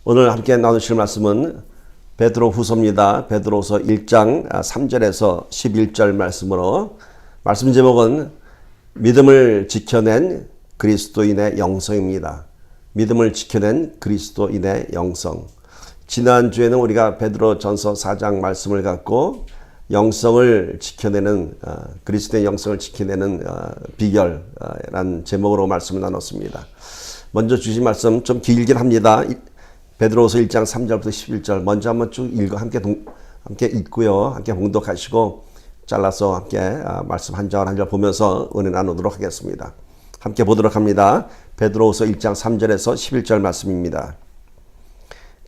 오늘 함께 나누실 말씀은 베드로후서입니다. 베드로후서 1장 3절에서 11절 말씀으로, 말씀 제목은 믿음을 지켜낸 그리스도인의 영성입니다. 믿음을 지켜낸 그리스도인의 영성. 지난주에는 우리가 베드로전서 4장 말씀을 갖고 영성을 지켜내는, 그리스도의 영성을 지켜내는 비결이라는 제목으로 말씀을 나눴습니다. 먼저 주신 말씀 좀 길긴 합니다. 베드로후서 1장 3절부터 11절 먼저 한번 쭉 읽어 함께 읽고요. 함께 봉독하시고 잘라서 함께 말씀 한 절 한 절 보면서 은혜 나누도록 하겠습니다. 함께 보도록 합니다. 베드로후서 1장 3절에서 11절 말씀입니다.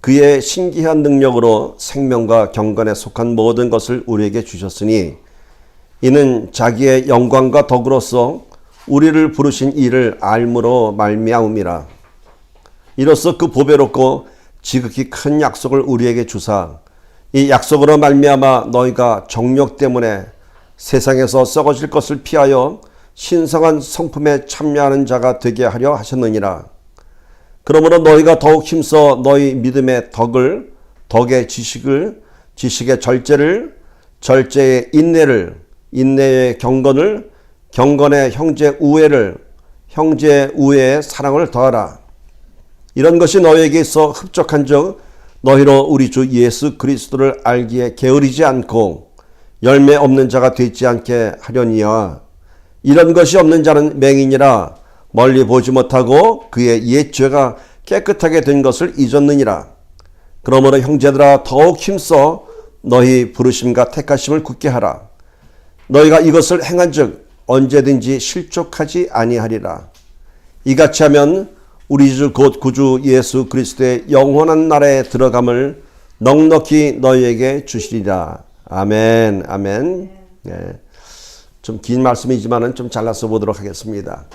그의 신기한 능력으로 생명과 경건에 속한 모든 것을 우리에게 주셨으니 이는 자기의 영광과 덕으로서 우리를 부르신 이를 알므로 말미암음이라. 이로써 그 보배롭고 지극히 큰 약속을 우리에게 주사 이 약속으로 말미암아 너희가 정욕 때문에 세상에서 썩어질 것을 피하여 신성한 성품에 참여하는 자가 되게 하려 하셨느니라. 그러므로 너희가 더욱 힘써 너희 믿음의 덕을, 덕의 지식을, 지식의 절제를, 절제의 인내를, 인내의 경건을, 경건의 형제 우애를, 형제 우애의 사랑을 더하라. 이런 것이 너희에게 있어 흡족한 적 너희로 우리 주 예수 그리스도를 알기에 게으르지 않고 열매 없는 자가 되지 않게 하려니와 이런 것이 없는 자는 맹인이라 멀리 보지 못하고 그의 옛 죄가 깨끗하게 된 것을 잊었느니라. 그러므로 형제들아 더욱 힘써 너희 부르심과 택하심을 굳게 하라. 너희가 이것을 행한즉 언제든지 실족하지 아니하리라. 이같이 하면 우리 주 곧 구주 예수 그리스도의 영원한 나라에 들어감을 넉넉히 너희에게 주시리라. 아멘. 아멘. 네. 좀 긴 말씀이지만은 좀 잘라서 보도록 하겠습니다.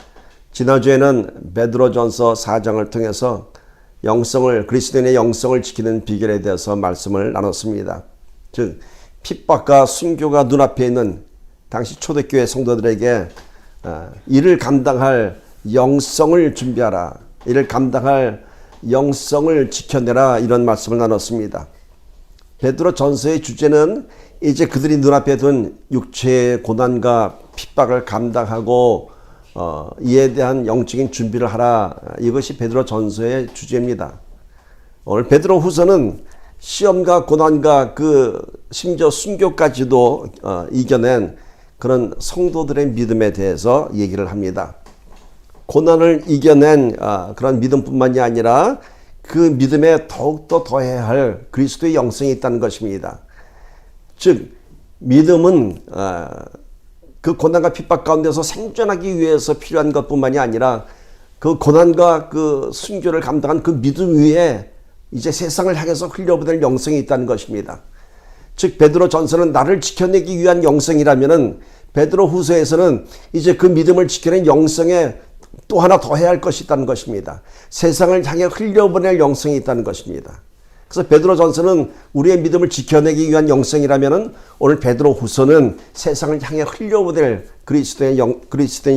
지난주에는 베드로전서 4장을 통해서 영성을, 그리스도인의 영성을 지키는 비결에 대해서 말씀을 나눴습니다. 즉 핍박과 순교가 눈앞에 있는 당시 초대교회 성도들에게 이를 감당할 영성을 준비하라, 이를 감당할 영성을 지켜내라, 이런 말씀을 나눴습니다. 베드로전서의 주제는 이제 그들이 눈앞에 둔 육체의 고난과 핍박을 감당하고 이에 대한 영적인 준비를 하라, 이것이 베드로전서의 주제입니다. 오늘 베드로후서는 시험과 고난과 심지어 순교까지도 이겨낸 그런 성도들의 믿음에 대해서 얘기를 합니다. 고난을 이겨낸 그런 믿음뿐만이 아니라 그 믿음에 더욱더 더해야 할 그리스도의 영성이 있다는 것입니다. 즉 믿음은 그 고난과 핍박 가운데서 생존하기 위해서 필요한 것뿐만이 아니라 그 고난과 그 순교를 감당한 그 믿음 위에 이제 세상을 향해서 흘려보낼 영성이 있다는 것입니다. 즉 베드로전서는 나를 지켜내기 위한 영성이라면은 베드로후서에서는 이제 그 믿음을 지켜낸 영성에 또 하나 더해야 할 것이 있다는 것입니다. 세상을 향해 흘려보낼 영성이 있다는 것입니다. 그래서 베드로전서는 우리의 믿음을 지켜내기 위한 영성이라면은 오늘 베드로후서는 세상을 향해 흘려보낼 그리스도의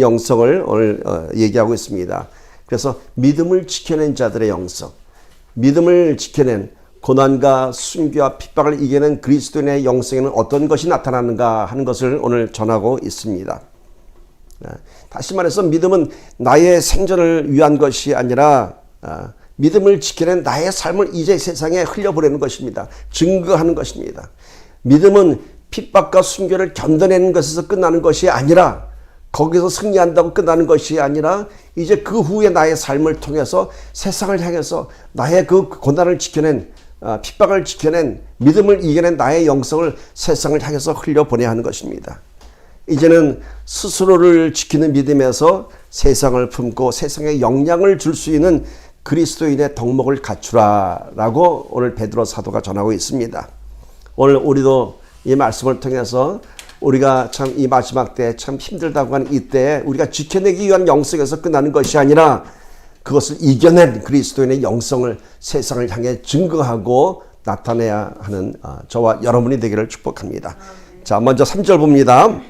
영성을 오늘 얘기하고 있습니다. 그래서 믿음을 지켜낸 자들의 영성, 믿음을 지켜낸 고난과 순교와 핍박을 이겨낸 그리스도인의 영성에는 어떤 것이 나타나는가 하는 것을 오늘 전하고 있습니다. 다시 말해서 믿음은 나의 생존을 위한 것이 아니라 믿음을 지켜낸 나의 삶을 이제 세상에 흘려보내는 것입니다. 증거하는 것입니다. 믿음은 핍박과 순교를 견뎌내는 것에서 끝나는 것이 아니라, 거기서 승리한다고 끝나는 것이 아니라 이제 그 후에 나의 삶을 통해서 세상을 향해서 나의 그 고난을 지켜낸, 핍박을 지켜낸, 믿음을 이겨낸 나의 영성을 세상을 향해서 흘려보내야 하는 것입니다. 이제는 스스로를 지키는 믿음에서 세상을 품고 세상에 영향을 줄 수 있는 그리스도인의 덕목을 갖추라라고 오늘 베드로 사도가 전하고 있습니다. 오늘 우리도 이 말씀을 통해서 우리가 참 이 마지막 때 참 힘들다고 하는 이때에 우리가 지켜내기 위한 영성에서 끝나는 것이 아니라 그것을 이겨낸 그리스도인의 영성을 세상을 향해 증거하고 나타내야 하는 저와 여러분이 되기를 축복합니다. 자, 먼저 3절 봅니다.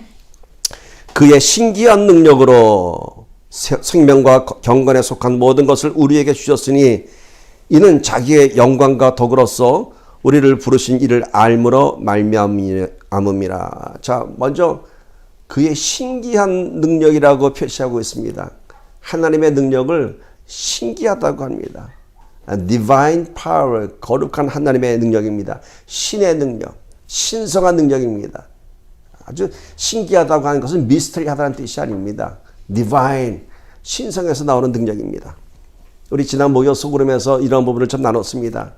그의 신기한 능력으로 생명과 경건에 속한 모든 것을 우리에게 주셨으니 이는 자기의 영광과 덕으로서 우리를 부르신 이를 알므로 말미암음이라. 자, 먼저 그의 신기한 능력이라고 표시하고 있습니다. 하나님의 능력을 신기하다고 합니다. Divine power, 거룩한 하나님의 능력입니다. 신의 능력, 신성한 능력입니다. 아주 신기하다고 하는 것은 미스터리하다는 뜻이 아닙니다. Divine, 신성에서 나오는 능력입니다. 우리 지난 목요 소그룹에서 이런 부분을 좀 나눴습니다.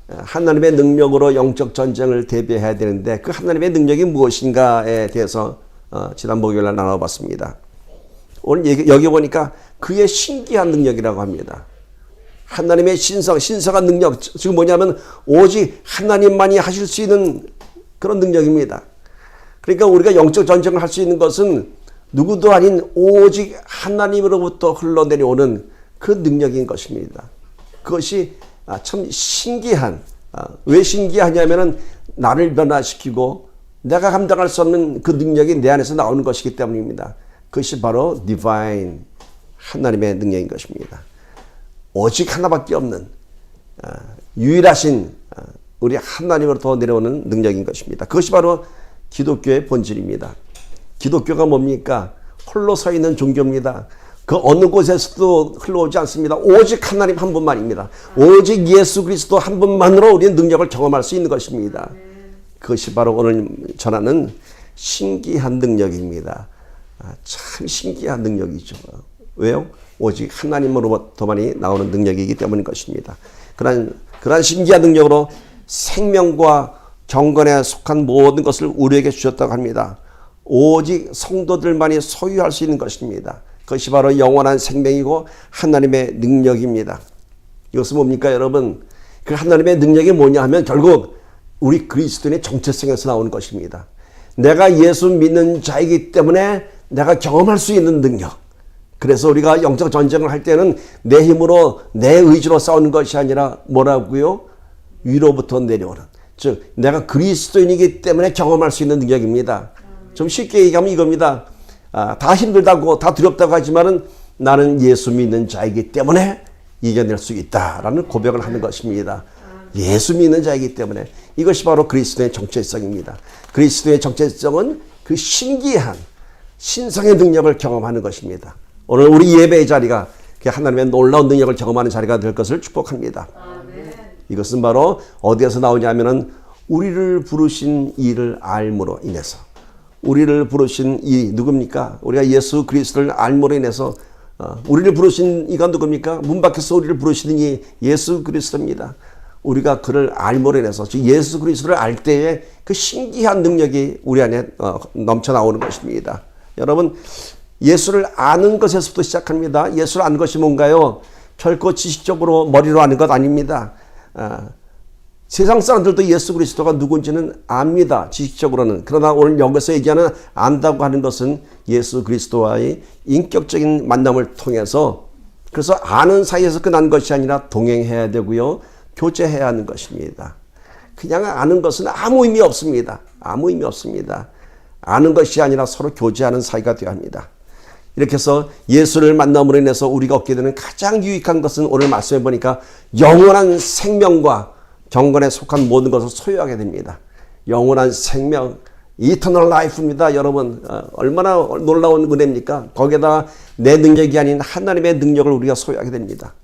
하나님의 능력으로 영적 전쟁을 대비해야 되는데 그 하나님의 능력이 무엇인가에 대해서 지난 목요일날 나눠봤습니다. 오늘 여기 보니까 그의 신기한 능력이라고 합니다. 하나님의 신성한 능력, 지금 뭐냐면 오직 하나님만이 하실 수 있는 그런 능력입니다. 그러니까 우리가 영적 전쟁을 할 수 있는 것은 누구도 아닌 오직 하나님으로부터 흘러내려오는 그 능력인 것입니다. 그것이 참 신기한, 왜 신기하냐면은 나를 변화시키고 내가 감당할 수 없는 그 능력이 내 안에서 나오는 것이기 때문입니다. 그것이 바로 divine, 하나님의 능력인 것입니다. 오직 하나밖에 없는 유일하신 우리 하나님으로부터 내려오는 능력인 것입니다. 그것이 바로 기독교의 본질입니다. 기독교가 뭡니까? 홀로 서 있는 종교입니다. 그 어느 곳에서도 흘러오지 않습니다. 오직 하나님 한 분만입니다. 오직 예수 그리스도 한 분만으로 우리는 능력을 경험할 수 있는 것입니다. 그것이 바로 오늘 전하는 신기한 능력입니다. 참 신기한 능력이죠. 왜요? 오직 하나님으로부터만이 나오는 능력이기 때문인 것입니다. 그러한 신기한 능력으로 생명과 경건에 속한 모든 것을 우리에게 주셨다고 합니다. 오직 성도들만이 소유할 수 있는 것입니다. 그것이 바로 영원한 생명이고 하나님의 능력입니다. 이것은 뭡니까 여러분? 그 하나님의 능력이 뭐냐 하면 결국 우리 그리스도인의 정체성에서 나오는 것입니다. 내가 예수 믿는 자이기 때문에 내가 경험할 수 있는 능력. 그래서 우리가 영적 전쟁을 할 때는 내 힘으로 내 의지로 싸우는 것이 아니라 뭐라고요? 위로부터 내려오는. 즉 내가 그리스도인이기 때문에 경험할 수 있는 능력입니다. 좀 쉽게 얘기하면 이겁니다. 다 힘들다고 다 두렵다고 하지만은 나는 예수 믿는 자이기 때문에 이겨낼 수 있다라는 고백을 하는 것입니다. 예수 믿는 자이기 때문에 이것이 바로 그리스도의 정체성입니다. 그리스도의 정체성은 그 신기한 신성의 능력을 경험하는 것입니다. 오늘 우리 예배의 자리가 하나님의 놀라운 능력을 경험하는 자리가 될 것을 축복합니다. 이것은 바로 어디에서 나오냐면은 우리를 부르신 이를 알므로 인해서. 우리를 부르신 이 누굽니까? 우리가 예수 그리스도를 알므로 인해서 우리를 부르신 이가 누굽니까? 문 밖에서 우리를 부르시는 이 예수 그리스도입니다. 우리가 그를 알므로 인해서 즉 예수 그리스도를 알 때에 그 신기한 능력이 우리 안에 넘쳐 나오는 것입니다. 여러분 예수를 아는 것에서부터 시작합니다. 예수를 아는 것이 뭔가요? 결코 지식적으로 머리로 아는 것 아닙니다. 세상 사람들도 예수 그리스도가 누군지는 압니다. 지식적으로는. 그러나 오늘 여기서 얘기하는 안다고 하는 것은 예수 그리스도와의 인격적인 만남을 통해서 그래서 아는 사이에서 끝난 것이 아니라 동행해야 되고요. 교제해야 하는 것입니다. 그냥 아는 것은 아무 의미 없습니다. 아무 의미 없습니다. 아는 것이 아니라 서로 교제하는 사이가 되어야 합니다. 이렇게 해서 예수를 만남으로 인해서 우리가 얻게 되는 가장 유익한 것은 오늘 말씀해 보니까 영원한 생명과 경건에 속한 모든 것을 소유하게 됩니다. 영원한 생명, Eternal Life입니다. 여러분 얼마나 놀라운 은혜입니까? 거기에다 내 능력이 아닌 하나님의 능력을 우리가 소유하게 됩니다.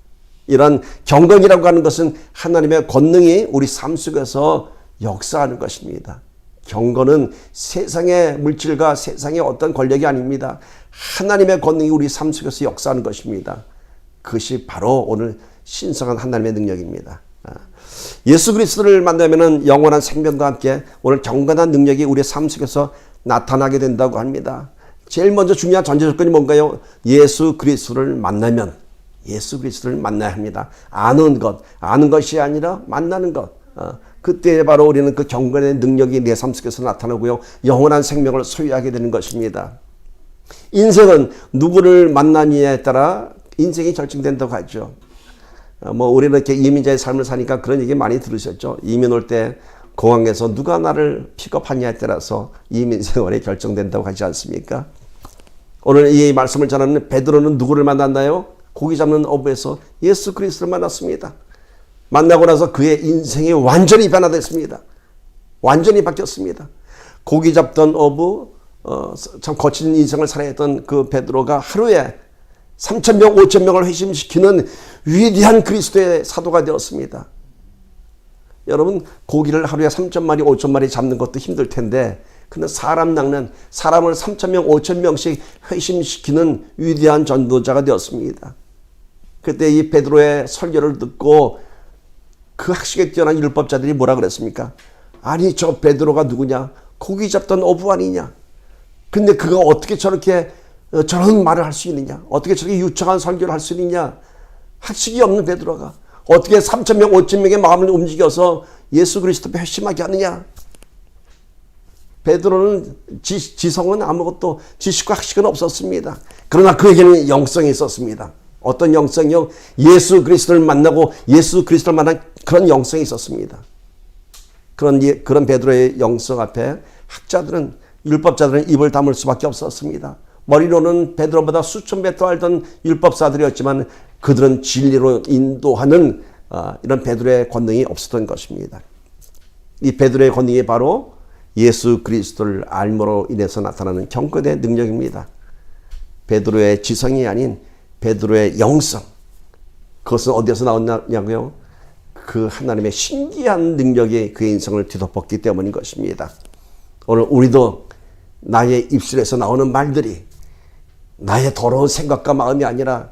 이런 경건이라고 하는 것은 하나님의 권능이 우리 삶 속에서 역사하는 것입니다. 경건은 세상의 물질과 세상의 어떤 권력이 아닙니다. 하나님의 권능이 우리 삶 속에서 역사하는 것입니다. 그것이 바로 오늘 신성한 하나님의 능력입니다. 예수 그리스도를 만나면은 영원한 생명과 함께 오늘 경건한 능력이 우리의 삶 속에서 나타나게 된다고 합니다. 제일 먼저 중요한 전제 조건이 뭔가요? 예수 그리스도를 만나면 예수 그리스도를 만나야 합니다. 아는 것이 아니라 만나는 것. 그때 바로 우리는 그 경건의 능력이 내 삶 속에서 나타나고요. 영원한 생명을 소유하게 되는 것입니다. 인생은 누구를 만나느냐에 따라 인생이 결정된다고 하죠. 우리는 이렇게 이민자의 삶을 사니까 그런 얘기 많이 들으셨죠. 이민 올 때 공항에서 누가 나를 픽업하냐에 따라서 이민 생활이 결정된다고 하지 않습니까? 오늘 이 말씀을 전하는 베드로는 누구를 만났나요? 고기 잡는 어부에서 예수 그리스도를 만났습니다. 만나고 나서 그의 인생이 완전히 변화됐습니다. 완전히 바뀌었습니다. 고기 잡던 어부, 참 거친 인생을 살아했던 그 베드로가 하루에 3,000명, 5,000명을 회심시키는 위대한 그리스도의 사도가 되었습니다. 여러분, 고기를 하루에 3,000마리, 5,000마리 잡는 것도 힘들 텐데, 근데 사람 낚는, 사람을 3,000명, 5,000명씩 회심시키는 위대한 전도자가 되었습니다. 그때 이 베드로의 설교를 듣고 그 학식에 뛰어난 율법자들이 뭐라 그랬습니까? 아니, 저 베드로가 누구냐? 고기 잡던 어부 아니냐? 근데 그가 어떻게 저렇게 저런 말을 할 수 있느냐? 어떻게 저렇게 유창한 설교를 할 수 있느냐? 학식이 없는 베드로가 어떻게 3,000명, 5,000명의 마음을 움직여서 예수 그리스도 회심하게 하느냐? 베드로는 지성은 아무것도 지식과 학식은 없었습니다. 그러나 그에게는 영성이 있었습니다. 어떤 영성이요? 예수 그리스도를 만나고 예수 그리스도를 만난 그런 영성이 있었습니다. 그런 베드로의 영성 앞에 학자들은, 율법자들은 입을 다물 수밖에 없었습니다. 머리로는 베드로보다 수천 배 더 알던 율법사들이었지만 그들은 진리로 인도하는 이런 베드로의 권능이 없었던 것입니다. 이 베드로의 권능이 바로 예수 그리스도를 알므로 인해서 나타나는 경건의 능력입니다. 베드로의 지성이 아닌 베드로의 영성. 그것은 어디에서 나왔냐고요? 그 하나님의 신기한 능력이 그의 인생을 뒤덮었기 때문인 것입니다. 오늘 우리도 나의 입술에서 나오는 말들이 나의 더러운 생각과 마음이 아니라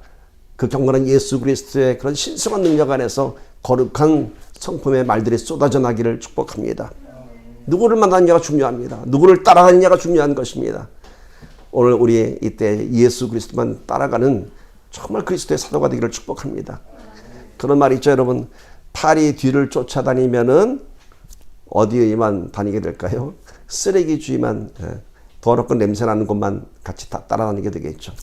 그 경건한 예수 그리스도의 그런 신성한 능력 안에서 거룩한 성품의 말들이 쏟아져 나기를 축복합니다. 누구를 만나느냐가 중요합니다. 누구를 따라가느냐가 중요한 것입니다. 오늘 우리 이때 예수 그리스도만 따라가는 정말 그리스도의 사도가 되기를 축복합니다. 그런 말이 있죠, 여러분. 파리 뒤를 쫓아다니면은 어디에만 다니게 될까요? 쓰레기 주위만, 더럽고 냄새나는 곳만 같이 다 따라다니게 되겠죠.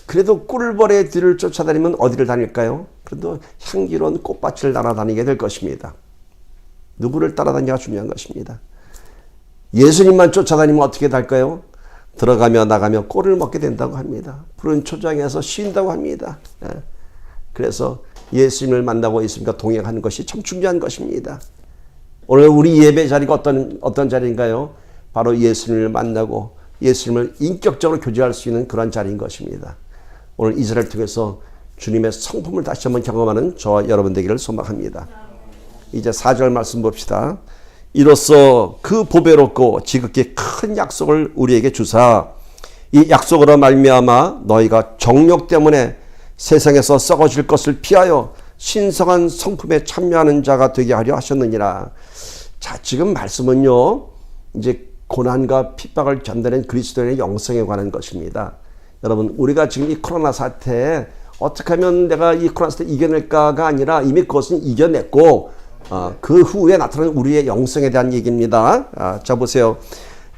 그래도 꿀벌의 뒤를 쫓아다니면 어디를 다닐까요? 그래도 향기로운 꽃밭을 날아다니게 될 것입니다. 누구를 따라다니냐가 중요한 것입니다. 예수님만 쫓아다니면 어떻게 될까요? 들어가며 나가며 꼴을 먹게 된다고 합니다. 푸른 초장에서 쉰다고 합니다. 그래서 예수님을 만나고 예수님과 동행하는 것이 참 중요한 것입니다. 오늘 우리 예배 자리가 어떤 자리인가요? 바로 예수님을 만나고 예수님을 인격적으로 교제할 수 있는 그런 자리인 것입니다. 오늘 이 자리를 통해서 주님의 성품을 다시 한번 경험하는 저와 여러분 되기를 소망합니다. 이제 4절 말씀 봅시다. 이로써 그 보배롭고 지극히 큰 약속을 우리에게 주사 이 약속으로 말미암아 너희가 정욕 때문에 세상에서 썩어질 것을 피하여 신성한 성품에 참여하는 자가 되게 하려 하셨느니라. 자, 지금 말씀은요, 이제 고난과 핍박을 견뎌낸 그리스도인의 영성에 관한 것입니다. 여러분, 우리가 지금 이 코로나 사태에 어떻게 하면 내가 이 코로나 사태 이겨낼까가 아니라 이미 그것은 이겨냈고 그 후에 나타나는 우리의 영성에 대한 얘기입니다. 자, 보세요.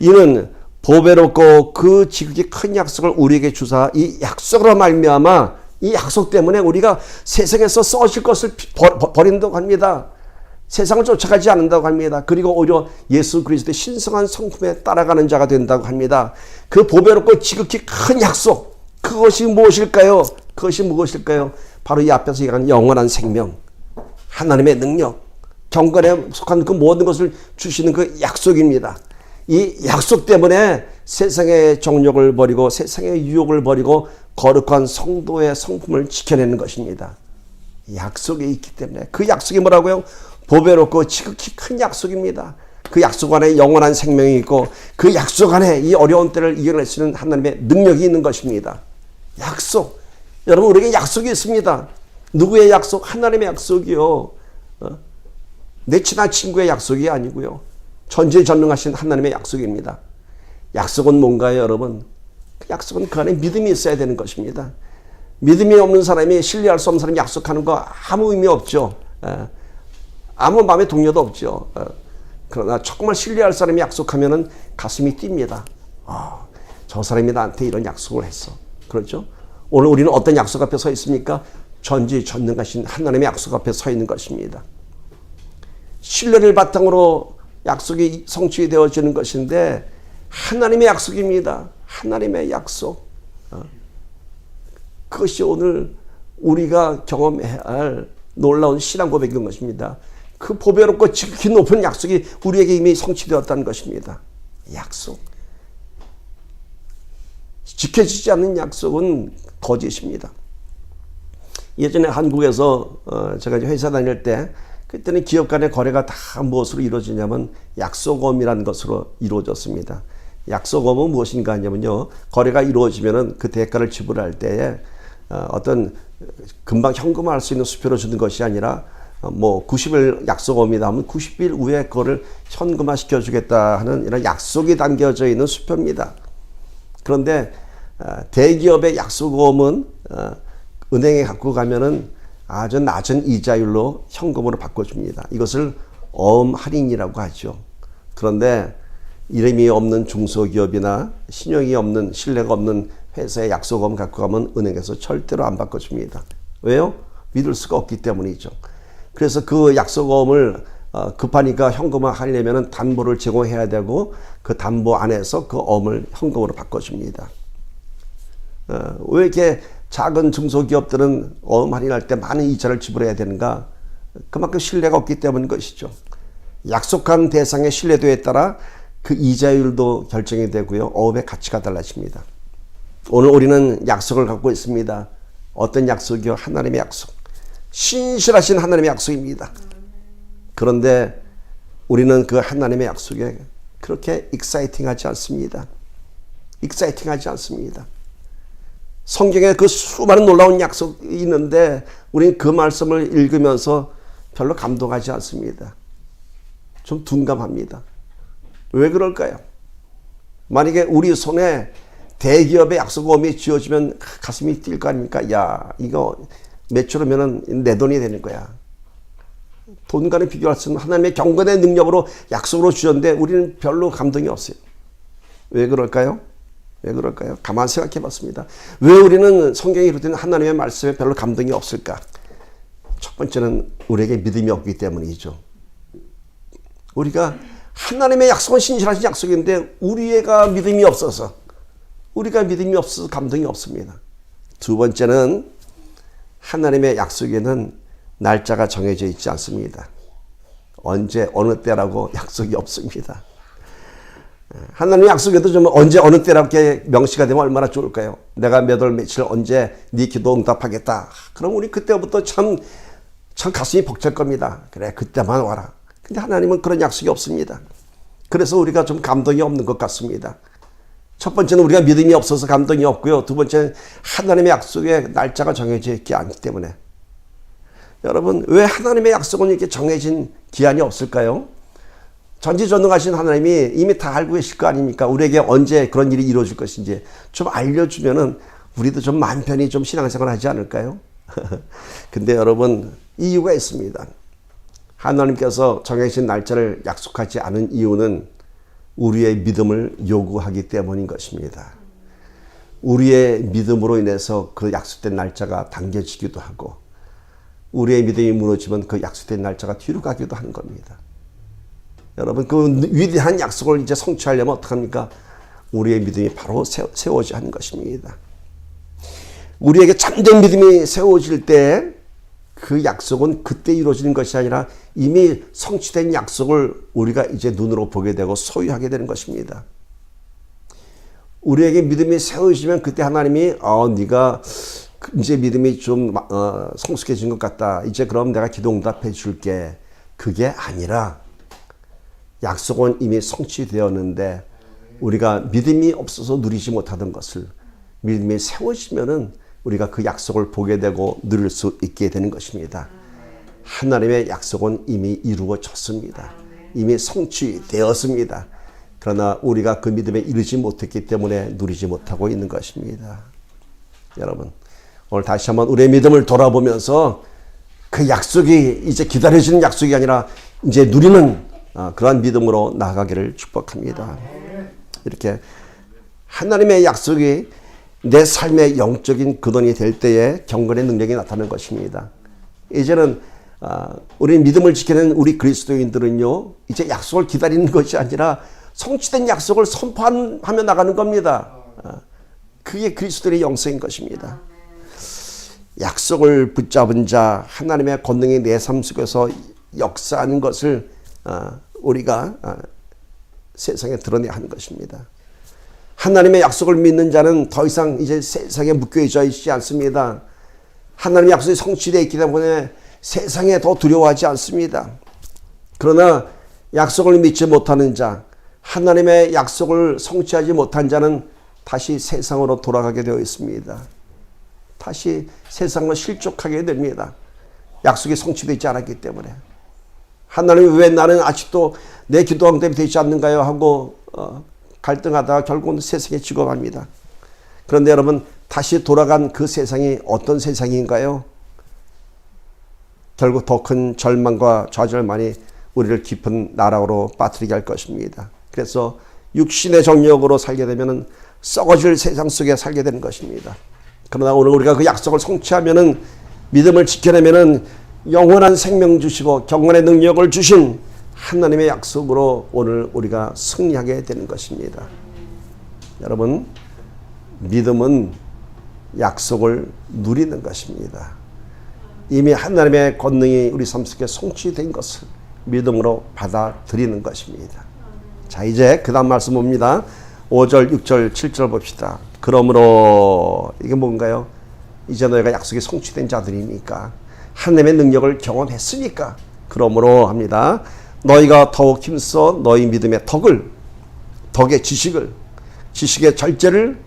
이는 보배롭고 그 지극히 큰 약속을 우리에게 주사 이 약속으로 말미암아 이 약속 때문에 우리가 세상에서 썩어질 것을 버린다고 합니다. 세상을 쫓아가지 않는다고 합니다. 그리고 오히려 예수 그리스도의 신성한 성품에 따라가는 자가 된다고 합니다. 그 보배롭고 지극히 큰 약속, 그것이 무엇일까요? 그것이 무엇일까요? 바로 이 앞에서 얘기하는 영원한 생명, 하나님의 능력, 경건에 속한 그 모든 것을 주시는 그 약속입니다. 이 약속 때문에 세상의 정욕을 버리고 세상의 유혹을 버리고 거룩한 성도의 성품을 지켜내는 것입니다. 약속이 있기 때문에. 그 약속이 뭐라고요? 보배롭고 지극히 큰 약속입니다. 그 약속 안에 영원한 생명이 있고 그 약속 안에 이 어려운 때를 이겨낼 수 있는 하나님의 능력이 있는 것입니다. 약속. 여러분, 우리에게 약속이 있습니다. 누구의 약속? 하나님의 약속이요. 내 친한 친구의 약속이 아니고요. 전지전능하신 하나님의 약속입니다. 약속은 뭔가요, 여러분? 그 약속은 그 안에 믿음이 있어야 되는 것입니다. 믿음이 없는 사람이, 신뢰할 수 없는 사람이 약속하는 거 아무 의미 없죠. 아무 마음의 동요도 없죠. 그러나 정말 신뢰할 사람이 약속하면은 가슴이 뜁니다. 저 사람이 나한테 이런 약속을 했어. 그렇죠? 오늘 우리는 어떤 약속 앞에 서 있습니까? 전지전능하신 하나님의 약속 앞에 서 있는 것입니다. 신뢰를 바탕으로 약속이 성취되어지는 것인데 하나님의 약속입니다. 하나님의 약속. 그것이 오늘 우리가 경험해야 할 놀라운 신앙 고백인 것입니다. 그 보배롭고 지극히 높은 약속이 우리에게 이미 성취되었다는 것입니다. 약속. 지켜지지 않는 약속은 거짓입니다. 예전에 한국에서 제가 회사 다닐 때 그때는 기업 간의 거래가 다 무엇으로 이루어지냐면 약속어음이라는 것으로 이루어졌습니다. 약속어음은 무엇인가 하냐면요, 거래가 이루어지면은 그 대가를 지불할 때에 어떤 금방 현금화할 수 있는 수표를 주는 것이 아니라 90일 약속어음이다 하면 90일 후에 그거를 현금화 시켜주겠다 하는 이런 약속이 담겨져 있는 수표입니다. 그런데 대기업의 약속어음은 은행에 갖고 가면은 아주 낮은 이자율로 현금으로 바꿔줍니다. 이것을 어음 할인이라고 하죠. 그런데 이름이 없는 중소기업이나 신용이 없는, 신뢰가 없는 회사의 약속어음 갖고 가면 은행에서 절대로 안 바꿔줍니다. 왜요? 믿을 수가 없기 때문이죠. 그래서 그 약속어음을 급하니까 현금화 하려면 담보를 제공해야 되고 그 담보 안에서 그 어음을 현금으로 바꿔줍니다. 왜 이렇게 작은 중소기업들은 어음 할인할 때 많은 이자를 지불해야 되는가? 그만큼 신뢰가 없기 때문인 것이죠. 약속한 대상의 신뢰도에 따라 그 이자율도 결정이 되고요. 어음의 가치가 달라집니다. 오늘 우리는 약속을 갖고 있습니다. 어떤 약속이요? 하나님의 약속. 신실하신 하나님의 약속입니다. 그런데 우리는 그 하나님의 약속에 그렇게 익사이팅하지 않습니다. 익사이팅하지 않습니다. 성경에 그 수많은 놀라운 약속이 있는데 우리는 그 말씀을 읽으면서 별로 감동하지 않습니다. 좀 둔감합니다. 왜 그럴까요? 만약에 우리 손에 대기업의 약속어음이 쥐어지면 가슴이 뛸 거 아닙니까? 야, 이거 매출하면 내 돈이 되는 거야. 돈과는 비교할 수 없는 하나님의 경건의 능력으로 약속으로 주셨는데 우리는 별로 감동이 없어요. 왜 그럴까요? 왜 그럴까요? 가만히 생각해 봤습니다. 왜 우리는 성경에 이루어진 하나님의 말씀에 별로 감동이 없을까? 첫 번째는 우리에게 믿음이 없기 때문이죠. 우리가 하나님의 약속은 신실하신 약속인데 우리가 믿음이 없어서 감동이 없습니다. 두 번째는 하나님의 약속에는 날짜가 정해져 있지 않습니다. 언제 어느 때라고 약속이 없습니다. 하나님의 약속에도 좀 언제 어느 때라게 명시가 되면 얼마나 좋을까요? 내가 몇 월 며칠 언제 네 기도 응답하겠다. 그럼 우리 그때부터 참 가슴이 벅찰 겁니다. 그래, 그때만 와라. 근데 하나님은 그런 약속이 없습니다. 그래서 우리가 좀 감동이 없는 것 같습니다. 첫 번째는 우리가 믿음이 없어서 감동이 없고요. 두 번째는 하나님의 약속에 날짜가 정해져 있지 않기 때문에. 여러분, 왜 하나님의 약속은 이렇게 정해진 기한이 없을까요? 전지전능하신 하나님이 이미 다 알고 계실 거 아닙니까? 우리에게 언제 그런 일이 이루어질 것인지 좀 알려주면은 우리도 좀 마음 편히 좀 신앙생활 하지 않을까요? 근데 여러분, 이유가 있습니다. 하나님께서 정해진 날짜를 약속하지 않은 이유는 우리의 믿음을 요구하기 때문인 것입니다. 우리의 믿음으로 인해서 그 약속된 날짜가 당겨지기도 하고 우리의 믿음이 무너지면 그 약속된 날짜가 뒤로 가기도 하는 겁니다. 여러분, 그 위대한 약속을 이제 성취하려면 어떡합니까? 우리의 믿음이 바로 세워져야 하는 것입니다. 우리에게 참된 믿음이 세워질 때 그 약속은 그때 이루어지는 것이 아니라 이미 성취된 약속을 우리가 이제 눈으로 보게 되고 소유하게 되는 것입니다. 우리에게 믿음이 세워지면 그때 하나님이 네가 이제 믿음이 좀 성숙해진 것 같다. 이제 그럼 내가 기도 응답해 줄게. 그게 아니라 약속은 이미 성취되었는데 우리가 믿음이 없어서 누리지 못하던 것을 믿음이 세워지면은 우리가 그 약속을 보게 되고 누릴 수 있게 되는 것입니다. 하나님의 약속은 이미 이루어졌습니다. 이미 성취되었습니다. 그러나 우리가 그 믿음에 이르지 못했기 때문에 누리지 못하고 있는 것입니다. 여러분, 오늘 다시 한번 우리의 믿음을 돌아보면서 그 약속이 이제 기다려지는 약속이 아니라 이제 누리는 그러한 믿음으로 나아가기를 축복합니다. 이렇게 하나님의 약속이 내 삶의 영적인 근원이 될 때에 경건의 능력이 나타나는 것입니다. 이제는 우리 믿음을 지키는 우리 그리스도인들은요, 이제 약속을 기다리는 것이 아니라 성취된 약속을 선포하며 나가는 겁니다. 그게 그리스도의 영성인 것입니다. 약속을 붙잡은 자, 하나님의 권능이 내 삶 속에서 역사하는 것을 우리가 세상에 드러내야 하는 것입니다. 하나님의 약속을 믿는 자는 더 이상 이제 세상에 묶여져 있지 않습니다. 하나님의 약속이 성취되어 있기 때문에 세상에 더 두려워하지 않습니다. 그러나 약속을 믿지 못하는 자, 하나님의 약속을 성취하지 못한 자는 다시 세상으로 돌아가게 되어 있습니다. 다시 세상으로 실족하게 됩니다. 약속이 성취되지 않았기 때문에. 하나님 왜 나는 아직도 내 기도한 때문에 되지 않는가요? 하고 갈등하다가 결국은 세상에 죽어갑니다. 그런데 여러분, 다시 돌아간 그 세상이 어떤 세상인가요? 결국 더 큰 절망과 좌절만이 우리를 깊은 나락으로 빠뜨리게 할 것입니다. 그래서 육신의 정욕으로 살게 되면 썩어질 세상 속에 살게 되는 것입니다. 그러나 오늘 우리가 그 약속을 성취하면은, 믿음을 지켜내면은 영원한 생명 주시고 경건의 능력을 주신 하나님의 약속으로 오늘 우리가 승리하게 되는 것입니다. 여러분, 믿음은 약속을 누리는 것입니다. 이미 하나님의 권능이 우리 삶 속에 성취된 것을 믿음으로 받아들이는 것입니다. 자, 이제 그 다음 말씀 봅니다. 5절, 6절, 7절 봅시다. 그러므로 이게 뭔가요? 이제 너희가 약속이 성취된 자들이니까, 하나님의 능력을 경험했으니까, 그러므로 합니다. 너희가 더욱 힘써 너희 믿음의 덕의 지식을, 지식의 절제를,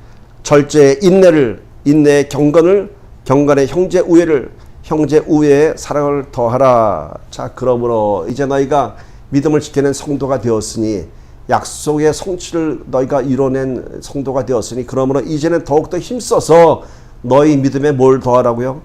절제의 인내를, 인내의 경건을, 경건의 형제 우애를, 형제 우애의 사랑을 더하라. 자, 그러므로 이제 너희가 믿음을 지켜낸 성도가 되었으니, 약속의 성취를 너희가 이뤄낸 성도가 되었으니, 그러므로 이제는 더욱더 힘써서 너희 믿음에 뭘 더하라고요?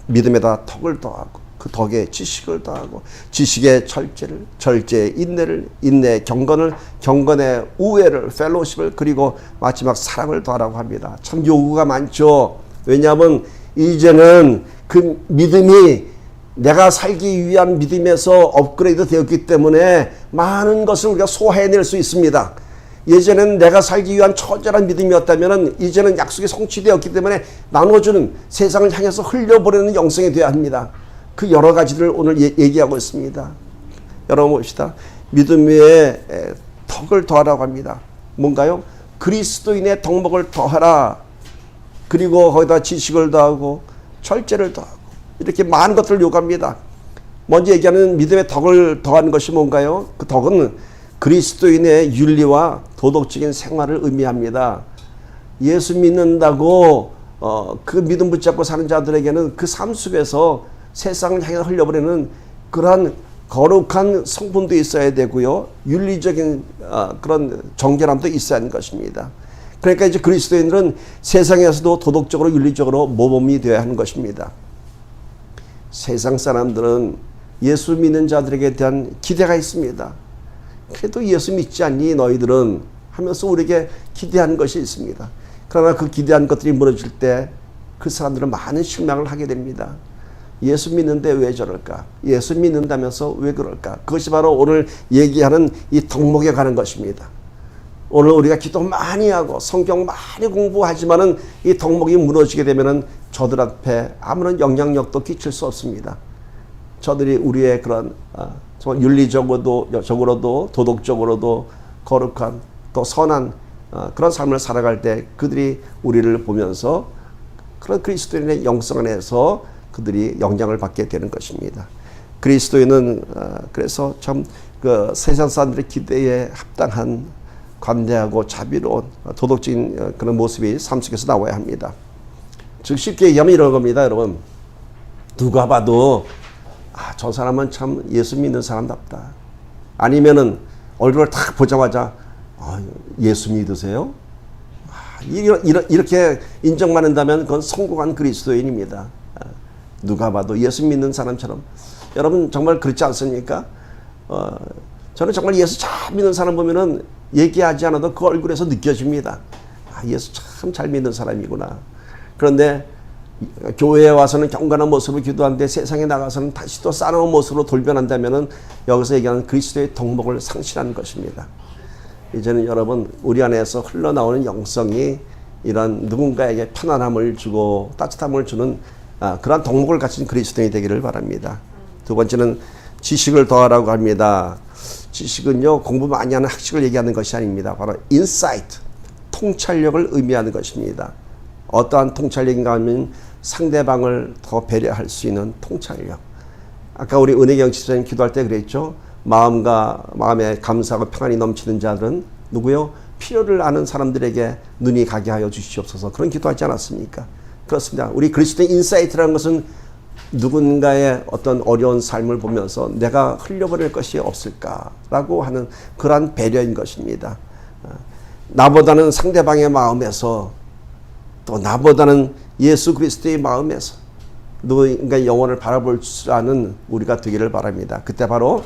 믿음에다 덕을 더하고, 그 덕에 지식을 더하고, 지식의 절제를, 절제의 인내를, 인내의 경건을, 경건의 우애를, 펠로십을, 그리고 마지막 사랑을 더하라고 합니다. 참 요구가 많죠. 왜냐하면 이제는 그 믿음이 내가 살기 위한 믿음에서 업그레이드 되었기 때문에 많은 것을 우리가 소화해낼 수 있습니다. 예전에는 내가 살기 위한 처절한 믿음이었다면 이제는 약속이 성취되었기 때문에 나눠주는, 세상을 향해서 흘려보내는 영성이 되어야 합니다. 그 여러 가지를 오늘 얘기하고 있습니다. 여러분 봅시다. 믿음 위에 덕을 더하라고 합니다. 뭔가요? 그리스도인의 덕목을 더하라. 그리고 거기다 지식을 더하고 절제를 더하고, 이렇게 많은 것들을 요구합니다. 먼저 얘기하는 믿음의 덕을 더하는 것이 뭔가요? 그 덕은 그리스도인의 윤리와 도덕적인 생활을 의미합니다. 예수 믿는다고 그 믿음 붙잡고 사는 자들에게는 그 삶 속에서 세상을 향해 흘려버리는 그러한 거룩한 성품도 있어야 되고요, 윤리적인 그런 정결함도 있어야 하는 것입니다. 그러니까 이제 그리스도인들은 세상에서도 도덕적으로 윤리적으로 모범이 되어야 하는 것입니다. 세상 사람들은 예수 믿는 자들에게 대한 기대가 있습니다. 그래도 예수 믿지 않니 너희들은 하면서 우리에게 기대하는 것이 있습니다. 그러나 그 기대한 것들이 무너질 때 그 사람들은 많은 실망을 하게 됩니다. 예수 믿는데 왜 저럴까? 예수 믿는다면서 왜 그럴까? 그것이 바로 오늘 얘기하는 이 덕목에 가는 것입니다. 오늘 우리가 기도 많이 하고 성경 많이 공부하지만은 이 덕목이 무너지게 되면은 저들 앞에 아무런 영향력도 끼칠 수 없습니다. 저들이 우리의 그런 정말 윤리적으로도 도덕적으로도 거룩한 또 선한 그런 삶을 살아갈 때 그들이 우리를 보면서 그런 그리스도인의 영성 안에서 그들이 영향을 받게 되는 것입니다. 그리스도인은 그래서 참 그 세상 사람들의 기대에 합당한 관대하고 자비로운 도덕적인 그런 모습이 삶 속에서 나와야 합니다. 즉 쉽게 얘기하면 이런 겁니다, 여러분. 누가 봐도 저 사람은 참 예수 믿는 사람답다. 아니면은 얼굴을 딱 보자마자 예수 믿으세요? 이렇게 인정받는다면 그건 성공한 그리스도인입니다. 누가 봐도 예수 믿는 사람처럼. 여러분 정말 그렇지 않습니까? 저는 정말 예수 잘 믿는 사람 보면은 얘기하지 않아도 그 얼굴에서 느껴집니다. 예수 참 잘 믿는 사람이구나. 그런데 교회에 와서는 경건한 모습을 기도하는데 세상에 나가서는 다시 또 싸나운 모습으로 돌변한다면은 여기서 얘기하는 그리스도의 덕목을 상실하는 것입니다. 이제는 여러분 우리 안에서 흘러나오는 영성이 이런 누군가에게 편안함을 주고 따뜻함을 주는 그러한 덕목을 가진 그리스도인이 되기를 바랍니다. 두 번째는 지식을 더하라고 합니다. 지식은요, 공부 많이 하는 학식을 얘기하는 것이 아닙니다. 바로 인사이트, 통찰력을 의미하는 것입니다. 어떠한 통찰력인가 하면 상대방을 더 배려할 수 있는 통찰력. 아까 우리 은혜경 집사님 기도할 때 그랬죠. 마음에 감사하고 평안이 넘치는 자들은 누구요? 필요를 아는 사람들에게 눈이 가게 하여 주시옵소서. 그런 기도하지 않았습니까? 그렇습니다. 우리 그리스도의 인사이트라는 것은 누군가의 어떤 어려운 삶을 보면서 내가 흘려버릴 것이 없을까라고 하는 그러한 배려인 것입니다. 나보다는 상대방의 마음에서, 또 나보다는 예수 그리스도의 마음에서 누군가의 영혼을 바라볼 줄 아는 우리가 되기를 바랍니다. 그때 바로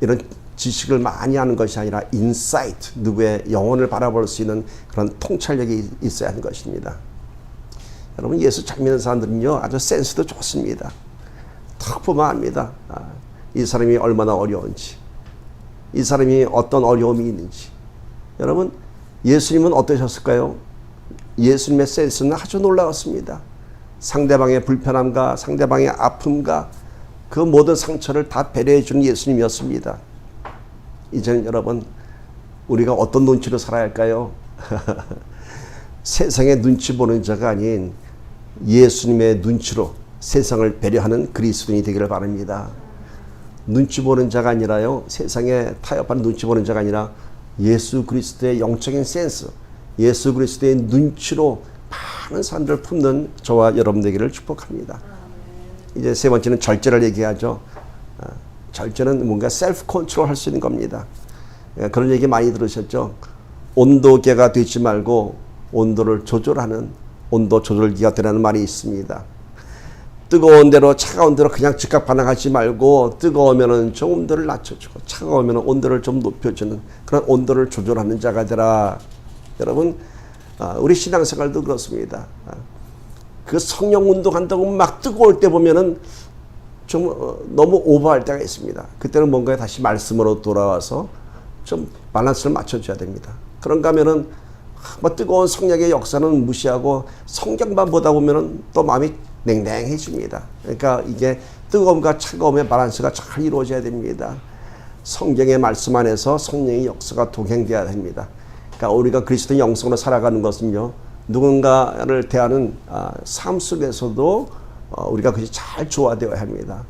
이런 지식을 많이 하는 것이 아니라 인사이트, 누구의 영혼을 바라볼 수 있는 그런 통찰력이 있어야 하는 것입니다. 여러분, 예수 잘 믿는 사람들은요, 아주 센스도 좋습니다. 딱 보면 압니다. 이 사람이 얼마나 어려운지, 이 사람이 어떤 어려움이 있는지. 여러분, 예수님은 어떠셨을까요? 예수님의 센스는 아주 놀라웠습니다. 상대방의 불편함과 상대방의 아픔과 그 모든 상처를 다 배려해 주는 예수님이었습니다. 이제는 여러분, 우리가 어떤 눈치로 살아야 할까요? 세상의 눈치 보는 자가 아닌 예수님의 눈치로 세상을 배려하는 그리스도인이 되기를 바랍니다. 눈치 보는 자가 아니라요, 세상에 타협하는 눈치 보는 자가 아니라 예수 그리스도의 영적인 센스, 예수 그리스도의 눈치로 많은 사람들을 품는 저와 여러분 되기를 축복합니다. 이제 세 번째는 절제를 얘기하죠. 절제는 뭔가 셀프 컨트롤 할 수 있는 겁니다. 그런 얘기 많이 들으셨죠. 온도계가 되지 말고 온도를 조절하는 온도 조절기가 되라는 말이 있습니다. 뜨거운 대로 차가운 대로 그냥 즉각 반응하지 말고, 뜨거우면은 좀 온도를 낮춰주고 차가우면은 온도를 좀 높여주는 그런 온도를 조절하는 자가 되라. 여러분, 우리 신앙생활도 그렇습니다. 그 성령 운동한다고 막 뜨거울 때 보면은 좀 너무 오버할 때가 있습니다. 그때는 뭔가 다시 말씀으로 돌아와서 좀 밸런스를 맞춰줘야 됩니다. 그런가 하면은 뭐 뜨거운 성령의 역사는 무시하고 성경만 보다 보면은 또 마음이 냉랭해집니다. 그러니까 이게 뜨거움과 차가움의 밸런스가 잘 이루어져야 됩니다. 성경의 말씀 안에서 성령의 역사가 동행돼야 됩니다. 그러니까 우리가 그리스도의 영성으로 살아가는 것은요, 누군가를 대하는 삶 속에서도 우리가 그것이 잘 조화되어야 합니다.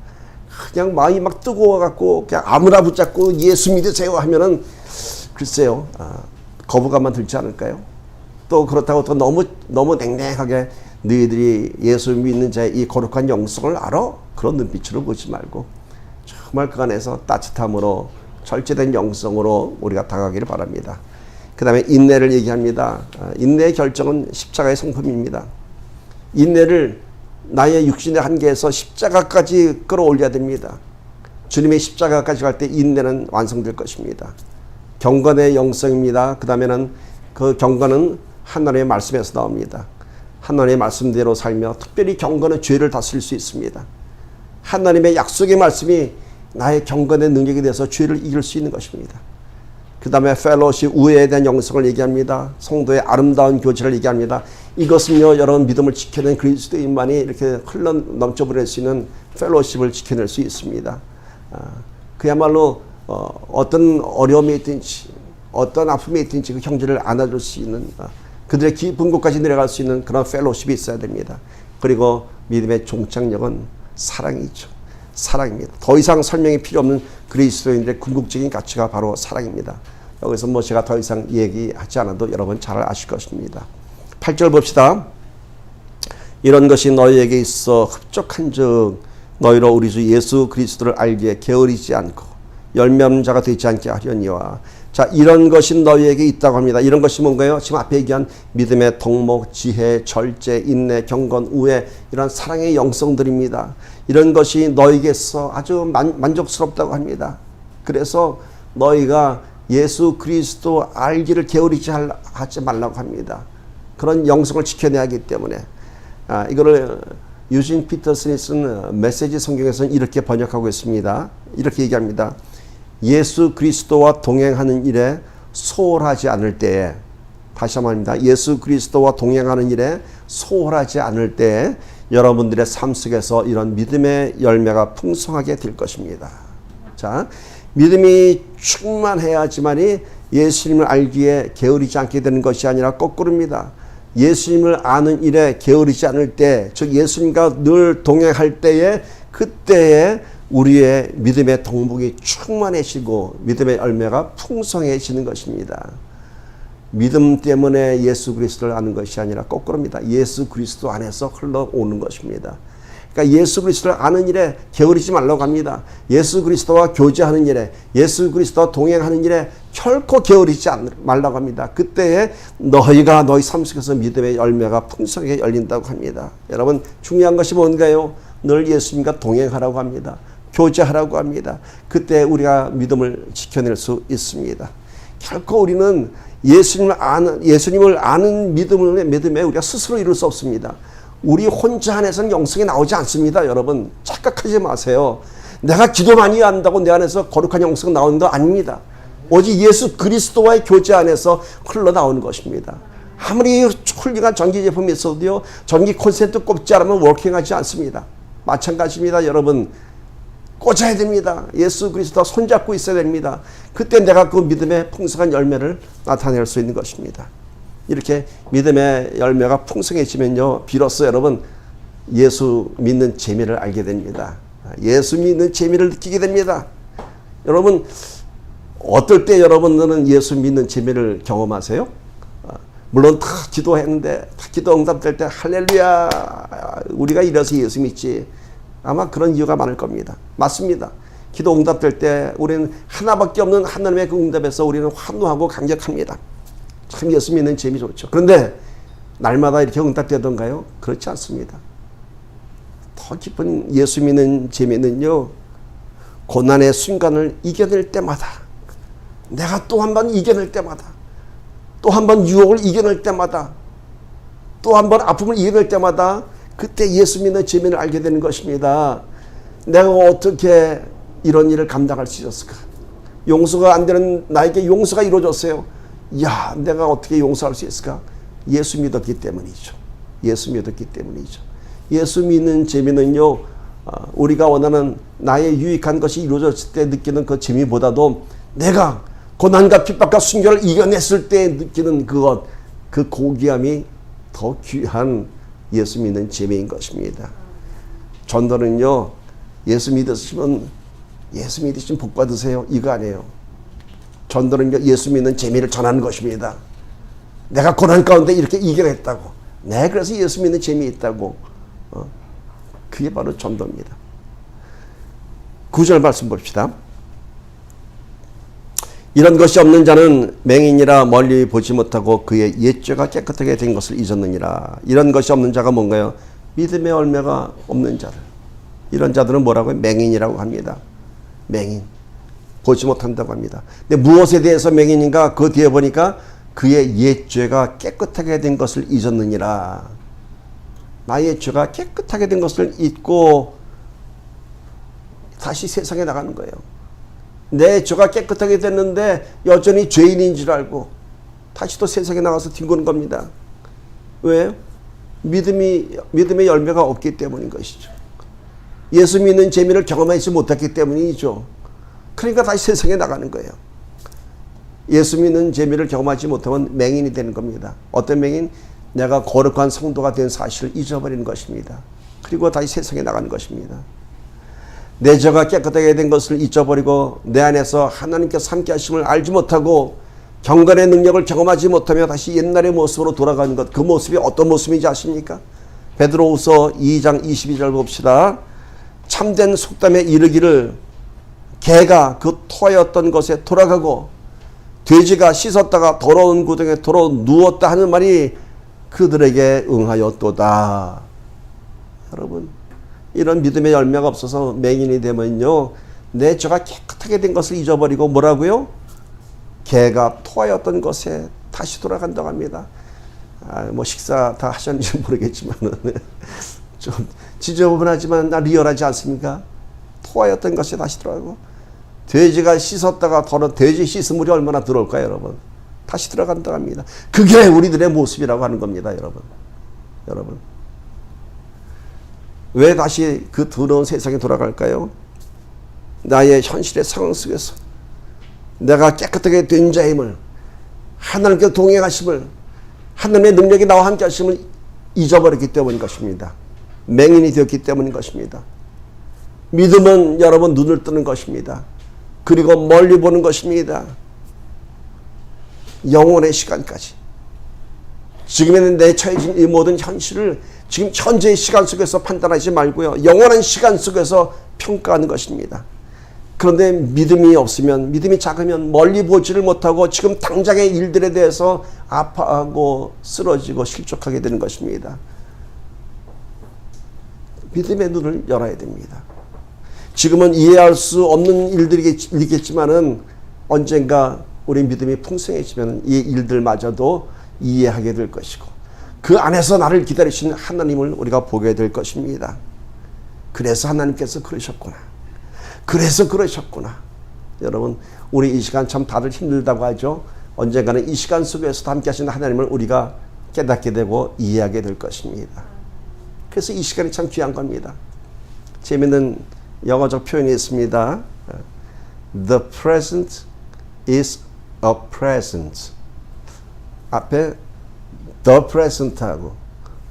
그냥 마음이 막 뜨거워갖고 그냥 아무나 붙잡고 예수 믿으세요 하면은 글쎄요, 거부감만 들지 않을까요? 또 그렇다고 또 너무 냉랭하게 너희들이 예수 믿는 자의 이 거룩한 영성을 알아? 그런 눈빛으로 보지 말고 정말 그 안에서 따뜻함으로 절제된 영성으로 우리가 다가가기를 바랍니다. 그 다음에 인내를 얘기합니다. 인내의 결정은 십자가의 성품입니다. 인내를 나의 육신의 한계에서 십자가까지 끌어올려야 됩니다. 주님의 십자가까지 갈 때 인내는 완성될 것입니다. 경건의 영성입니다. 그 다음에는 그 경건은 하나님의 말씀에서 나옵니다. 하나님의 말씀대로 살며, 특별히 경건은 죄를 다스릴 수 있습니다. 하나님의 약속의 말씀이 나의 경건의 능력이 돼서 죄를 이길 수 있는 것입니다. 그 다음에 펠로십, 우애에 대한 영성을 얘기합니다. 성도의 아름다운 교제를 얘기합니다. 이것은요, 여러분 믿음을 지켜낸 그리스도인만이 이렇게 흘러 넘쳐버릴 수 있는 펠로십을 지켜낼 수 있습니다. 그야말로 어떤 어려움이 있든지 어떤 아픔이 있든지 그 형제를 안아줄 수 있는, 그들의 깊은 곳까지 내려갈 수 있는 그런 펠로십이 있어야 됩니다. 그리고 믿음의 종착역은 사랑이죠. 사랑입니다. 더 이상 설명이 필요 없는 그리스도인들의 궁극적인 가치가 바로 사랑입니다. 여기서 뭐 제가 더 이상 얘기하지 않아도 여러분 잘 아실 것입니다. 8절 봅시다. 이런 것이 너희에게 있어 흡족한 즉 너희로 우리 주 예수 그리스도를 알기에 게으르지 않고 열매 없는 자가 되지 않게 하려니와. 자, 이런 것이 너희에게 있다고 합니다. 이런 것이 뭔가요? 지금 앞에 얘기한 믿음의 덕목, 지혜, 절제, 인내, 경건, 우애, 이런 사랑의 영성들입니다. 이런 것이 너희에게서 아주 만족스럽다고 합니다. 그래서 너희가 예수 그리스도 알기를 게으르지 하지 말라고 합니다. 그런 영성을 지켜내야 하기 때문에. 이거를 유진 피터슨이 쓴 메시지 성경에서는 이렇게 번역하고 있습니다. 이렇게 얘기합니다. 예수 그리스도와 동행하는 일에 소홀하지 않을 때에, 다시 한번 합니다. 예수 그리스도와 동행하는 일에 소홀하지 않을 때에 여러분들의 삶 속에서 이런 믿음의 열매가 풍성하게 될 것입니다. 자, 믿음이 충만해야지만이 예수님을 알기에 게으르지 않게 되는 것이 아니라 거꾸로입니다. 예수님을 아는 일에 게으르지 않을 때, 즉 예수님과 늘 동행할 때에, 그때에 우리의 믿음의 덕목이 충만해지고 믿음의 열매가 풍성해지는 것입니다. 믿음 때문에 예수 그리스도를 아는 것이 아니라 거꾸로입니다. 예수 그리스도 안에서 흘러오는 것입니다. 그러니까 예수 그리스도를 아는 일에 게으르지 말라고 합니다. 예수 그리스도와 교제하는 일에, 예수 그리스도와 동행하는 일에 결코 게으르지 말라고 합니다. 그때에 너희가 너희 삶 속에서 믿음의 열매가 풍성하게 열린다고 합니다. 여러분, 중요한 것이 뭔가요? 늘 예수님과 동행하라고 합니다. 교제하라고 합니다. 그때 우리가 믿음을 지켜낼 수 있습니다. 결코 우리는 예수님을 아는 믿음에 우리가 스스로 이룰 수 없습니다. 우리 혼자 안에서는 영성이 나오지 않습니다. 여러분, 착각하지 마세요. 내가 기도 많이 한다고 내 안에서 거룩한 영성 나오는 거 아닙니다. 오직 예수 그리스도와의 교제 안에서 흘러나오는 것입니다. 아무리 훌륭한 전기 제품이 있어도요, 전기 콘센트 꼽지 않으면 워킹하지 않습니다. 마찬가지입니다. 여러분, 꽂아야 됩니다. 예수 그리스도와 손잡고 있어야 됩니다. 그때 내가 그 믿음의 풍성한 열매를 나타낼 수 있는 것입니다. 이렇게 믿음의 열매가 풍성해지면요, 비로소 여러분 예수 믿는 재미를 알게 됩니다. 예수 믿는 재미를 느끼게 됩니다. 여러분, 어떨 때 여러분들은 예수 믿는 재미를 경험하세요? 물론 다 기도했는데, 다 기도 응답될 때 할렐루야, 우리가 이래서 예수 믿지. 아마 그런 이유가 많을 겁니다. 맞습니다. 기도 응답될 때 우리는 하나밖에 없는 하나님의 그 응답에서 우리는 환호하고 감격합니다. 참 예수 믿는 재미 좋죠. 그런데 날마다 이렇게 응답되던가요? 그렇지 않습니다. 더 깊은 예수 믿는 재미는요, 고난의 순간을 이겨낼 때마다, 내가 또 한 번 이겨낼 때마다, 또 한 번 유혹을 이겨낼 때마다, 또 한 번 아픔을 이겨낼 때마다 그때 예수 믿는 재미를 알게 되는 것입니다. 내가 어떻게 이런 일을 감당할 수 있었을까? 용서가 안 되는 나에게 용서가 이루어졌어요. 야, 내가 어떻게 용서할 수 있을까? 예수 믿었기 때문이죠. 예수 믿었기 때문이죠. 예수 믿는 재미는요, 우리가 원하는 나의 유익한 것이 이루어졌을 때 느끼는 그 재미보다도 내가 고난과 핍박과 순교를 이겨냈을 때 느끼는 그 고귀함이 더 귀한 예수 믿는 재미인 것입니다. 전도는요, 예수 믿으시면 복 받으세요, 이거 아니에요. 전도는 예수 믿는 재미를 전하는 것입니다. 내가 고난 가운데 이렇게 이겨냈다고, 네, 그래서 예수 믿는 재미 있다고, 그게 바로 전도입니다. 9절 말씀 봅시다. 이런 것이 없는 자는 맹인이라 멀리 보지 못하고 그의 옛죄가 깨끗하게 된 것을 잊었느니라. 이런 것이 없는 자가 뭔가요? 믿음의 열매가 없는 자들. 이런 자들은 뭐라고요? 맹인이라고 합니다. 맹인. 보지 못한다고 합니다. 근데 무엇에 대해서 맹인인가? 그 뒤에 보니까 그의 옛죄가 깨끗하게 된 것을 잊었느니라. 나의 죄가 깨끗하게 된 것을 잊고 다시 세상에 나가는 거예요. 내 죄가 깨끗하게 됐는데 여전히 죄인인 줄 알고 다시 또 세상에 나가서 뒹구는 겁니다. 왜요? 믿음의 열매가 없기 때문인 것이죠. 예수 믿는 재미를 경험하지 못했기 때문이죠. 그러니까 다시 세상에 나가는 거예요. 예수 믿는 재미를 경험하지 못하면 맹인이 되는 겁니다. 어떤 맹인? 내가 거룩한 성도가 된 사실을 잊어버리는 것입니다. 그리고 다시 세상에 나가는 것입니다. 내 죄가 깨끗하게 된 것을 잊어버리고 내 안에서 하나님께서 함께 하심을 알지 못하고 경건의 능력을 경험하지 못하며 다시 옛날의 모습으로 돌아가는 것, 그 모습이 어떤 모습인지 아십니까? 베드로후서 2장 22절 봅시다. 참된 속담에 이르기를 개가 그 토하였던 것에 돌아가고 돼지가 씻었다가 더러운 구덩이에 돌아 누웠다 하는 말이 그들에게 응하였도다. 여러분, 이런 믿음의 열매가 없어서 맹인이 되면요, 내 죄가 깨끗하게 된 것을 잊어버리고 뭐라고요? 개가 토하였던 것에 다시 돌아간다고 합니다. 뭐 식사 다 하셨는지 모르겠지만 좀 지저분하지만 리얼하지 않습니까? 토하였던 것에 다시 돌아가고 돼지가 씻었다가 돼지 씻은 물이 얼마나 들어올까요, 여러분? 다시 들어간다고 합니다. 그게 우리들의 모습이라고 하는 겁니다, 여러분. 왜 다시 그 더러운 세상에 돌아갈까요? 나의 현실의 상황 속에서 내가 깨끗하게 된 자임을, 하나님께 동행하심을, 하나님의 능력이 나와 함께 하심을 잊어버렸기 때문인 것입니다. 맹인이 되었기 때문인 것입니다. 믿음은 여러분 눈을 뜨는 것입니다. 그리고 멀리 보는 것입니다. 영원의 시간까지. 지금에는 내 처해진 이 모든 현실을 지금 현재의 시간 속에서 판단하지 말고요, 영원한 시간 속에서 평가하는 것입니다. 그런데 믿음이 없으면, 믿음이 작으면 멀리 보지를 못하고 지금 당장의 일들에 대해서 아파하고 쓰러지고 실족하게 되는 것입니다. 믿음의 눈을 열어야 됩니다. 지금은 이해할 수 없는 일들이겠지만은 언젠가 우리 믿음이 풍성해지면 이 일들마저도 이해하게 될 것이고, 그 안에서 나를 기다리시는 하나님을 우리가 보게 될 것입니다. 그래서 하나님께서 그러셨구나. 그래서 그러셨구나. 여러분, 우리 이 시간 참 다들 힘들다고 하죠. 언젠가는 이 시간 속에서도 함께 하시는 하나님을 우리가 깨닫게 되고 이해하게 될 것입니다. 그래서 이 시간이 참 귀한 겁니다. 재미있는 영어적 표현이 있습니다. The present is a present. 앞에 the present하고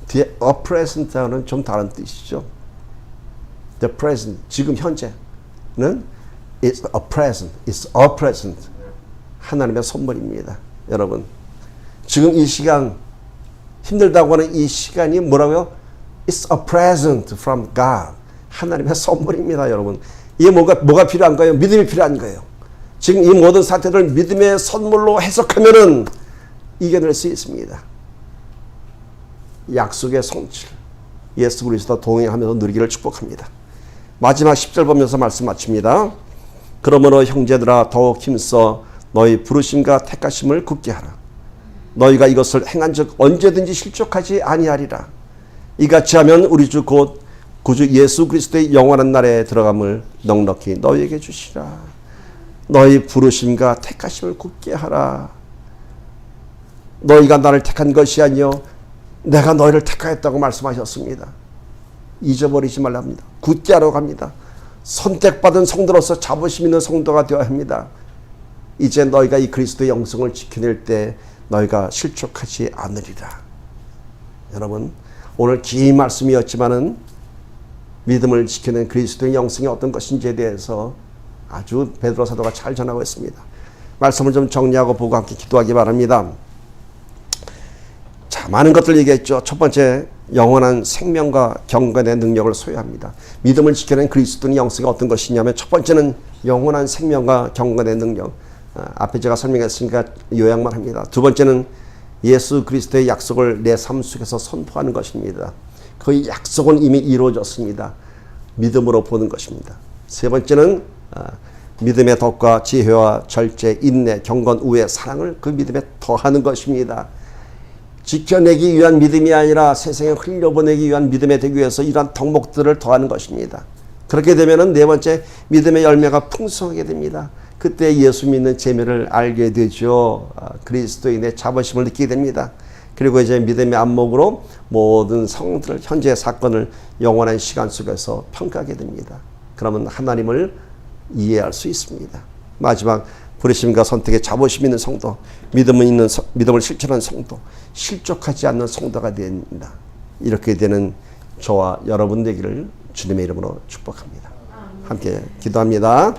뒤에 a present하고는 좀 다른 뜻이죠. The present, 지금 현재는 is a present, is a present. 하나님의 선물입니다. 여러분, 지금 이 시간, 힘들다고 하는 이 시간이 뭐라고요? It's a present from God. 하나님의 선물입니다, 여러분. 이게 뭐가 필요한 거예요? 믿음이 필요한 거예요. 지금 이 모든 사태를 믿음의 선물로 해석하면은 이겨낼 수 있습니다. 약속의 성취를 예수 그리스도 동행하면서 누리기를 축복합니다. 마지막 10절 보면서 말씀 마칩니다. 그러므로 형제들아 더욱 힘써 너희 부르심과 택하심을 굳게 하라. 너희가 이것을 행한 적 언제든지 실족하지 아니하리라. 이같이 하면 우리 주 곧 구주 예수 그리스도의 영원한 날에 들어감을 넉넉히 너희에게 주시라. 너희 부르심과 택하심을 굳게 하라. 너희가 나를 택한 것이 아니요 내가 너희를 택하였다고 말씀하셨습니다. 잊어버리지 말랍니다. 굳게 하라고 합니다. 선택받은 성도로서 자부심 있는 성도가 되어야 합니다. 이제 너희가 이 그리스도의 영성을 지켜낼 때 너희가 실족하지 않으리라. 여러분, 오늘 긴 말씀이었지만은 믿음을 지켜낸 그리스도의 영성이 어떤 것인지에 대해서 아주 베드로 사도가 잘 전하고 있습니다. 말씀을 좀 정리하고 보고 함께 기도하기 바랍니다. 자, 많은 것들 얘기했죠. 첫 번째, 영원한 생명과 경건의 능력을 소유합니다. 믿음을 지켜낸 그리스도의 영성이 어떤 것이냐면, 첫 번째는 영원한 생명과 경건의 능력. 앞에 제가 설명했으니까 요약만 합니다. 두 번째는 예수 그리스도의 약속을 내 삶 속에서 선포하는 것입니다. 그 약속은 이미 이루어졌습니다. 믿음으로 보는 것입니다. 세 번째는 믿음의 덕과 지혜와 절제, 인내, 경건, 우애, 사랑을 그 믿음에 더하는 것입니다. 지켜내기 위한 믿음이 아니라 세상에 흘려보내기 위한 믿음에 되기 위해서 이러한 덕목들을 더하는 것입니다. 그렇게 되면 네 번째, 믿음의 열매가 풍성하게 됩니다. 그때 예수 믿는 재미를 알게 되죠. 그리스도인의 자부심을 느끼게 됩니다. 그리고 이제 믿음의 안목으로 모든 상황들을, 현재의 사건을 영원한 시간 속에서 평가하게 됩니다. 그러면 하나님을 이해할 수 있습니다. 마지막, 부르심과 선택에 자부심 있는 성도, 믿음을 실천하는 성도, 실족하지 않는 성도가 됩니다. 이렇게 되는 저와 여러분 되기를 주님의 이름으로 축복합니다. 함께 기도합니다.